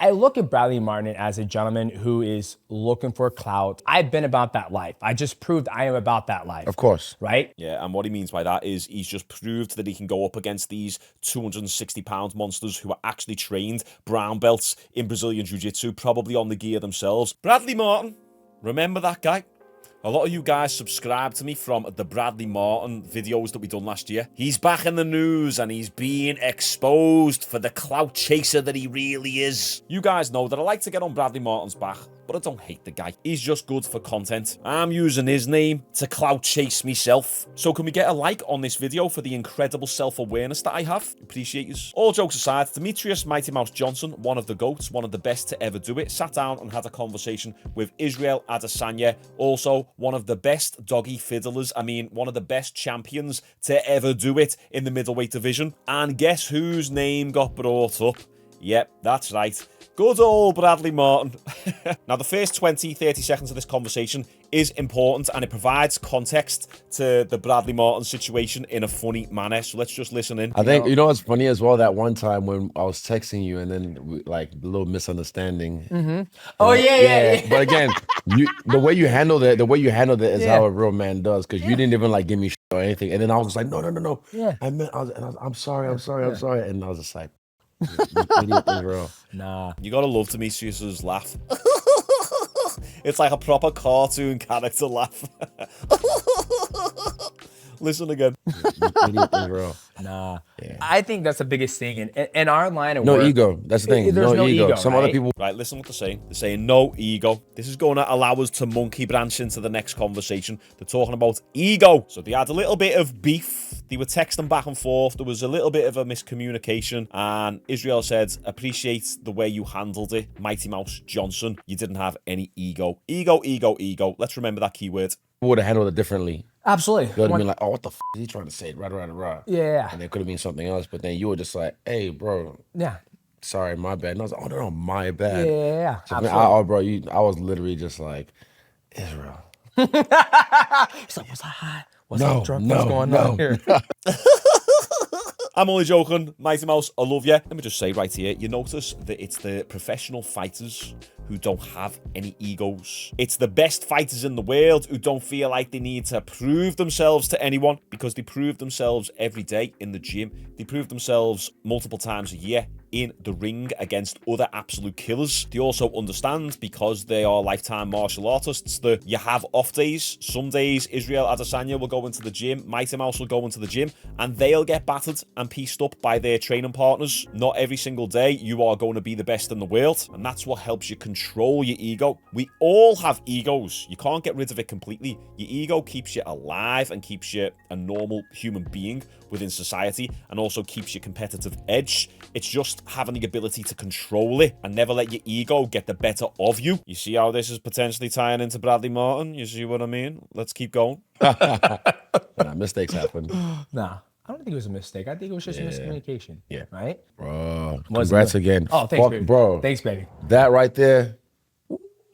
I look at Bradley Martyn as a gentleman who is looking for clout. I've been about that life. I just proved I am about that life. Of course. Right? Yeah, and what he means by that is he's just proved that he can go up against these 260-pound monsters who are actually trained brown belts in Brazilian Jiu-Jitsu, probably on the gear themselves. Bradley Martyn, remember that guy? A lot of you guys subscribed to me from the Bradley Martyn videos that we done last year. He's back in the news and he's being exposed for the clout chaser that he really is. You guys know that I like to get on Bradley Martyn's back, but I don't hate the guy. He's just good for content. I'm using his name to clout chase myself. So can we get a like on this video for the incredible self-awareness that I have? Appreciate you. All jokes aside, Demetrius Mighty Mouse Johnson, one of the GOATs, one of the best to ever do it, sat down and had a conversation with Isreal Adesanya, also one of the best doggy fiddlers, one of the best champions to ever do it in the middleweight division. And guess whose name got brought up? Yep, that's right. Good old Bradley Martyn. Now, the first 20-30 seconds of this conversation is important and it provides context to the Bradley Martyn situation in a funny manner. So let's just listen in. I think, you know what's funny as well, that one time when I was texting you and then like a little misunderstanding. Mm-hmm. Oh, yeah. But again, the way you handled it is how a real man does, because you didn't even like give me shit or anything. And then I was like, no. Yeah. I'm sorry. And I was just like, you idiot, Isreal. Nah. You gotta love Demetrius's laugh. It's like a proper cartoon character laugh. Listen again. You idiot, Isreal. Nah. Yeah. I think that's the biggest thing in our line of work. No ego. That's the thing. There's no ego. Some right? other people. Right, listen what they're saying. They're saying no ego. This is going to allow us to monkey branch into the next conversation. They're talking about ego. So they had a little bit of beef. They were texting back and forth. There was a little bit of a miscommunication. And Isreal said, appreciate the way you handled it, Mighty Mouse Johnson. You didn't have any ego. Ego. Let's remember that keyword. Would have handled it differently. Absolutely. They would have been like, oh, what the f is he trying to say? Right. Yeah. And it could have been something else. But then you were just like, hey, bro. Yeah. Sorry, my bad. And I was like, oh, no, my bad. Yeah. So absolutely. I was literally just like, Isreal. He's like, what's hot? What's up, drunk? What's going on here? I'm only joking. Mighty Mouse, I love you. Let me just say right here, you notice that it's the professional fighters who don't have any egos. It's the best fighters in the world who don't feel like they need to prove themselves to anyone, because they prove themselves every day in the gym. They prove themselves multiple times a year in the ring against other absolute killers. They also understand, because they are lifetime martial artists, that you have off days. Some days Isreal Adesanya will go into the gym, Mighty Mouse will go into the gym, and they'll get battered and pieced up by their training partners. Not every single day you are going to be the best in the world, and that's what helps you control your ego. We all have egos. You can't get rid of it completely. Your ego keeps you alive and keeps you a normal human being within society, and also keeps your competitive edge. It's just having the ability to control it and never let your ego get the better of you. You see how this is potentially tying into Bradley Martyn? You see what I mean? Let's keep going. Mistakes happen. Nah. I don't think it was a mistake. I think it was just a miscommunication. Yeah. Right? Bro, congrats again. Oh, thanks, baby. Bro. Thanks, baby. That right there,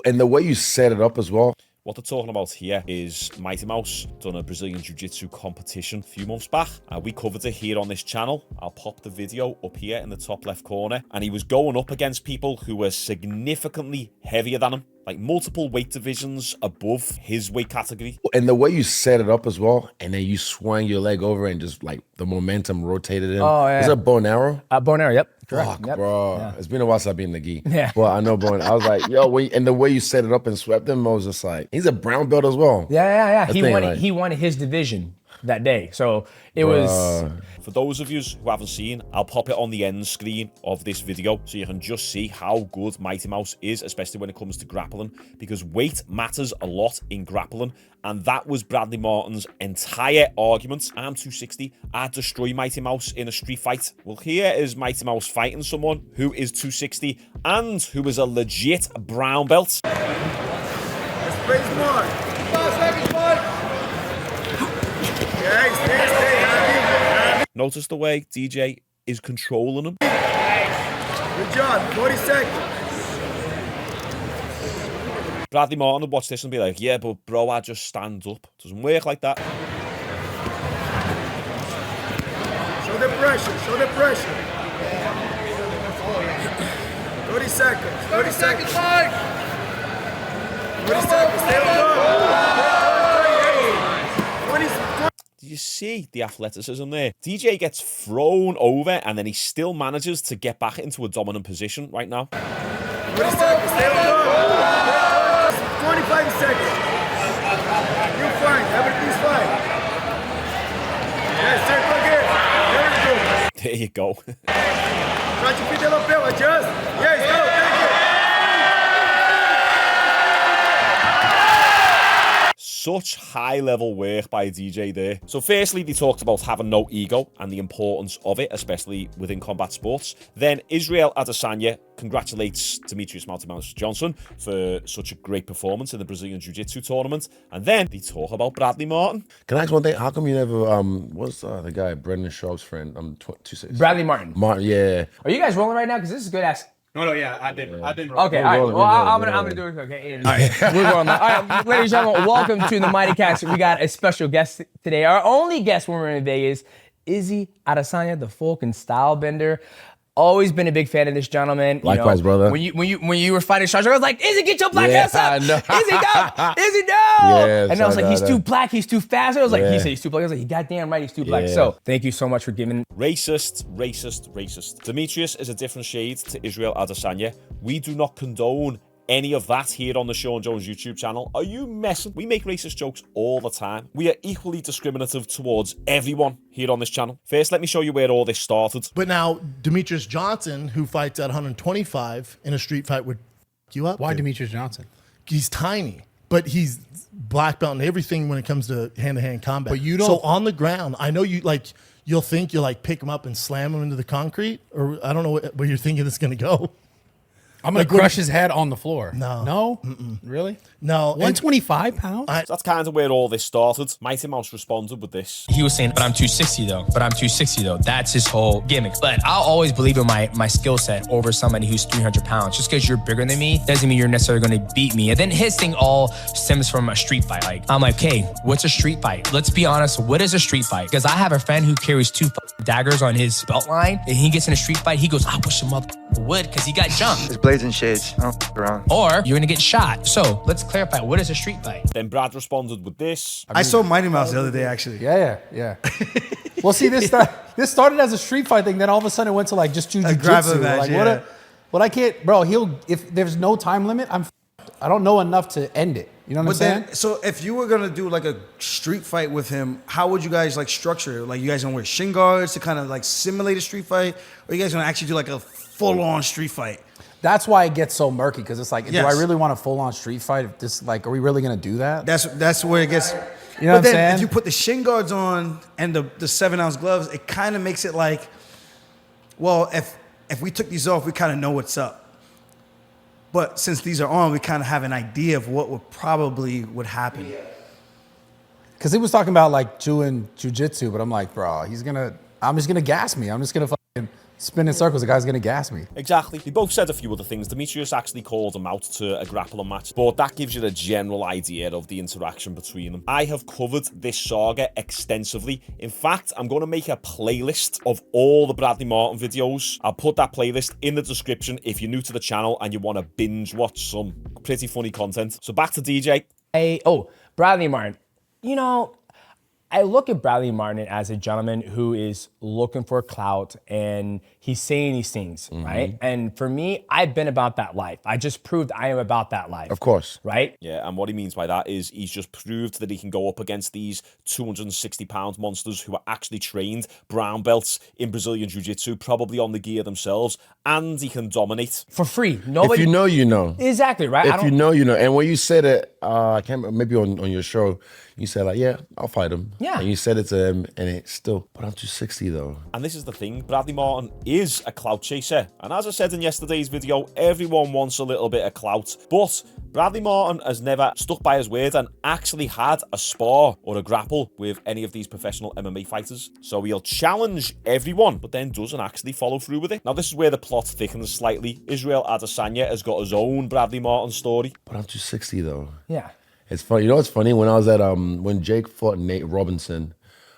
and the way you set it up as well. What they're talking about here is Mighty Mouse done a Brazilian Jiu-Jitsu competition a few months back. We covered it here on this channel. I'll pop the video up here in the top left corner. And he was going up against people who were significantly heavier than him, like multiple weight divisions above his weight category. And the way you set it up as well, and then you swung your leg over and just like the momentum rotated in. Oh, yeah. Is that bow and arrow? Bow and arrow, yep. Correct. Fuck, yep. bro. Yeah. It's been a while since I've been in the gi. Yeah. Well, I know bow and I was like, yo, and the way you set it up and swept him, I was just like, he's a brown belt as well. Yeah. He won his division that day. So it was... For those of you who haven't seen, I'll pop it on the end screen of this video so you can just see how good Mighty Mouse is, especially when it comes to grappling, because weight matters a lot in grappling, and that was Bradley Martyn's entire argument. I'm 260, I'd destroy Mighty Mouse in a street fight. Well, here is Mighty Mouse fighting someone who is 260 and who is a legit brown belt. Let's raise more. 5 seconds, bud. Notice the way DJ is controlling him. Good job, 40 seconds. Bradley Martyn would watch this and be like, yeah, but bro, I just stand up. Doesn't work like that. Show the pressure, show the pressure. 30 seconds. 30 seconds. 30 seconds. Stay on the Do you see the athleticism there? DJ gets thrown over and then he still manages to get back into a dominant position right now. 30 seconds. Stay on the 25 seconds. You're fine. Everything's fine. Yes, circle again. There you go. There you go. Try to feed the lapel. Adjust. Yes, go. Thank you. Such high-level work by DJ there. So firstly, they talked about having no ego and the importance of it, especially within combat sports. Then Isreal Adesanya congratulates Demetrius Martyn Johnson for such a great performance in the Brazilian Jiu-Jitsu tournament. And then they talk about Bradley Martyn. Can I ask one thing? How come you never what's the guy Brendan Sharp's friend? 2-6. Bradley Martyn. Martin, yeah. Are you guys rolling right now? Because this is good ass. No, yeah, I didn't. Okay, all right. Well, I'm gonna do it. Okay, all right. We're going. All right, ladies and gentlemen, welcome to the Mighty Cast. We got a special guest today. Our only guest when we're in Vegas, Izzy Adesanya, the Falcon style bender. Always been a big fan of this gentleman. Likewise, brother. When you were fighting Shaun Jones, I was like, Izzy, get your black ass up. I know. Izzy, no. Izzy, no. Yes, and I was like, he's know. too black. He's too fast. I was like, Yeah. he said he's too black. I was like, goddamn right, he's too black. Yeah. So thank you so much for giving. Racist. Demetrius is a different shade to Isreal Adesanya. We do not condone any of that here on the Shaun Jones YouTube channel. Are you messing? We make racist jokes all the time. We are equally discriminative towards everyone here on this channel. First, let me show you where all this started. But now, Demetrius Johnson, who fights at 125 in a street fight, would f you up. Why dude. Demetrius Johnson? He's tiny, but he's black belt in everything when it comes to hand-to-hand combat. But you don't- So on the ground, I know you'll think you'll pick him up and slam him into the concrete, or I don't know where you're thinking it's going to go. I'm going to crush his head on the floor. No. No? Really? No. 125 pounds? So that's kind of where all this started. Mighty Mouse responded with this. He was saying, but I'm 260 though. That's his whole gimmick. But I'll always believe in my skill set over somebody who's 300 pounds. Just because you're bigger than me doesn't mean you're necessarily going to beat me. And then his thing all stems from a street fight. Like, I'm like, hey, what's a street fight? Let's be honest. What is a street fight? Because I have a friend who carries 2 daggers on his belt line, and he gets in a street fight. He goes, I wish him up would because he got jumped. It's blades and shades. I don't f around. Or you're going to get shot. So let's clarify. What is a street fight? Then Brad responded with this. I saw Mighty Mouse the other day, actually. Yeah. Well, see, this started as a street fight thing. Then all of a sudden it went to like just jiu-jitsu. grappling match, Like, yeah. what I can't, bro, if there's no time limit, I don't know enough to end it. You know what I'm But saying? then, so if you were gonna do like a street fight with him, how would you guys like structure it? Like, you guys gonna wear shin guards to kind of like simulate a street fight, or you guys gonna actually do like a full-on street fight? That's why it gets so murky, because it's like, do Yes. I really want a full-on street fight? If this, like, are we really gonna do that? That's where it gets. You know but what I'm then saying? if you put the shin guards on and the 7-ounce gloves, it kind of makes it like, well, if we took these off, we kind of know what's up. But since these are on, we kind of have an idea of what would happen. Because he was talking about like doing jiu-jitsu, but I'm like, bro, I'm just gonna gas me. I'm just gonna fucking spin in circles. The guy's gonna gas me. Exactly. They both said a few other things. Demetrius actually called him out to a grappling match, but that gives you a general idea of the interaction between them. I have covered this saga extensively. In fact, I'm going to make a playlist of all the Bradley Martyn videos. I'll put that playlist in the description if you're new to the channel and you want to binge watch some pretty funny content. So back to DJ. Bradley Martyn. You know, I look at Bradley Martyn as a gentleman who is looking for clout and he's saying these things, right? And for me, I've been about that life. I just proved I am about that life. Of course. Right? Yeah, and what he means by that is he's just proved that he can go up against these 260-pound monsters who are actually trained brown belts in Brazilian Jiu-Jitsu, probably on the gear themselves, and he can dominate. For free. Nobody. If you know, you know. Exactly, right? If you know, you know. And when you said it, I can't remember, maybe on your show, you said like, yeah, I'll fight him. Yeah. And you said it to him, and it's still, but I'm 260 though. And this is the thing, Bradley Martyn is a clout chaser. And as I said in yesterday's video, everyone wants a little bit of clout. But Bradley Martyn has never stuck by his word and actually had a spar or a grapple with any of these professional MMA fighters. So he'll challenge everyone, but then doesn't actually follow through with it. Now, this is where the plot thickens slightly. Isreal Adesanya has got his own Bradley Martyn story. But I'm 260 though. Yeah. It's funny. You know what's funny? When I was at when Jake fought Nate Robinson,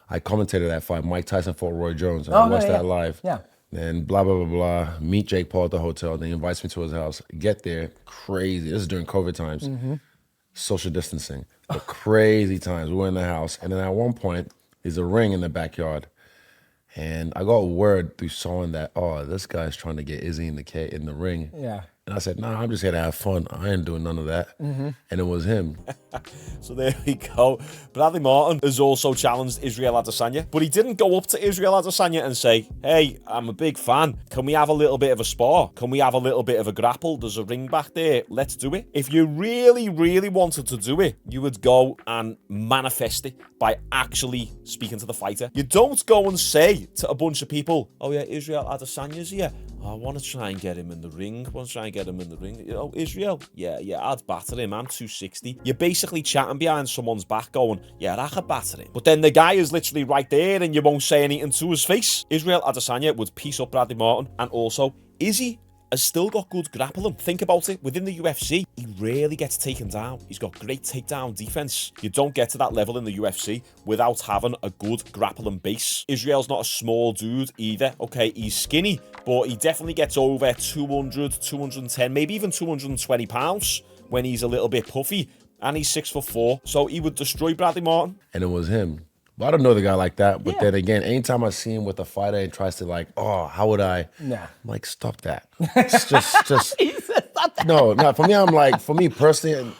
I commentated that fight. Mike Tyson fought Roy Jones, and I watched that live. Yeah. Then blah, blah, blah, blah. Meet Jake Paul at the hotel. Then he invites me to his house. Get there. Crazy. This is during COVID times. Social distancing. But crazy times. We were in the house. And then at one point, there's a ring in the backyard. And I got word through someone that, oh, this guy's trying to get Izzy in the ring. Yeah. And I said, nah, I'm just here to have fun. I ain't doing none of that. And it was him. So there we go. Bradley Martyn has also challenged Isreal Adesanya, but he didn't go up to Isreal Adesanya and say, hey, I'm a big fan. Can we have a little bit of a spar? Can we have a little bit of a grapple? There's a ring back there. Let's do it. If you really, really wanted to do it, you would go and manifest it by actually speaking to the fighter. You don't go and say to a bunch of people, oh yeah, Isreal Adesanya's here. I want to try and get him in the ring. You know, Isreal, yeah, I'd batter him. I'm 260. You're basically chatting behind someone's back going, yeah, I could batter him. But then the guy is literally right there and you won't say anything to his face. Isreal Adesanya would piece up Bradley Martyn, and also, Izzy has still got good grappling. Think about it. Within the UFC, he rarely gets taken down. He's got great takedown defense. You don't get to that level in the UFC without having a good grappling base. Israel's not a small dude either. Okay, he's skinny, but he definitely gets over 200, 210, maybe even 220 pounds when he's a little bit puffy. And he's 6'4", so he would destroy Bradley Martyn. And it was him. But I don't know the guy like that. But then again, anytime I see him with a fighter and tries to like, oh, how would I? Nah. I'm like, stop that. It's just. He said, stop that. No. For me, I'm like, for me personally,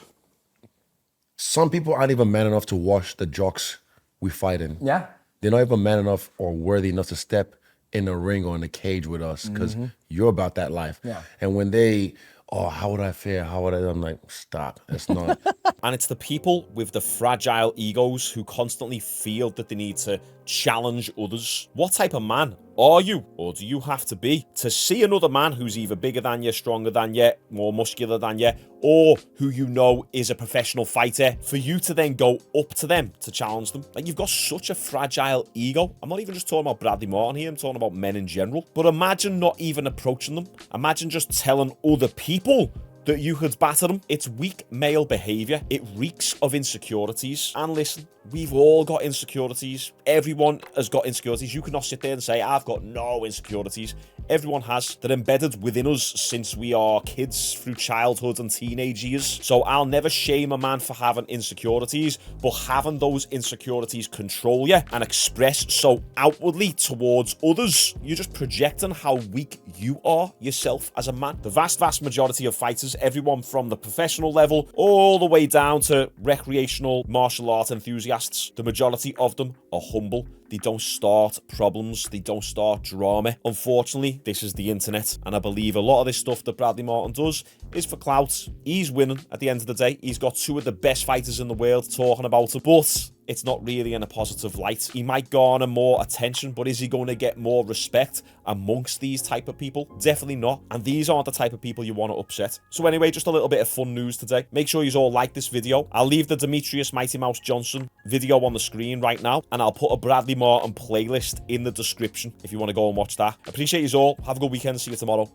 some people aren't even man enough to watch the jocks we fight in. Yeah. They're not even man enough or worthy enough to step in the ring or in the cage with us because you're about that life. Yeah. And when they, oh, how would I fare? How would I? I'm like, stop. It's not. And it's the people with the fragile egos who constantly feel that they need to challenge others. What type of man are you, or do you have to be, to see another man who's either bigger than you, stronger than you, more muscular than you, or who you know is a professional fighter, for you to then go up to them to challenge them? Like, you've got such a fragile ego. I'm not even just talking about Bradley Martyn here, I'm talking about men in general. But imagine not even approaching them. Imagine just telling other people that you could batter them. It's weak male behavior. It reeks of insecurities. And listen, we've all got insecurities. Everyone has got insecurities. You cannot sit there and say, I've got no insecurities. Everyone has. They're embedded within us since we are kids through childhood and teenage years. So I'll never shame a man for having insecurities, but having those insecurities control you and express so outwardly towards others, you're just projecting how weak you are yourself as a man. The vast majority of fighters, everyone from the professional level all the way down to recreational martial art enthusiasts, the majority of them are humble. They don't start problems. They don't start drama. Unfortunately, this is the internet, and I believe a lot of this stuff that Bradley Martyn does is for clout. He's winning at the end of the day. He's got two of the best fighters in the world talking about it, but it's not really in a positive light. He might garner more attention, but is he going to get more respect amongst these type of people? Definitely not. And these aren't the type of people you want to upset. So anyway, just a little bit of fun news today. Make sure you all like this video. I'll leave the Demetrius Mighty Mouse Johnson video on the screen right now, and I'll put a Bradley Martyn playlist in the description if you want to go and watch that. Appreciate you all. Have a good weekend. See you tomorrow.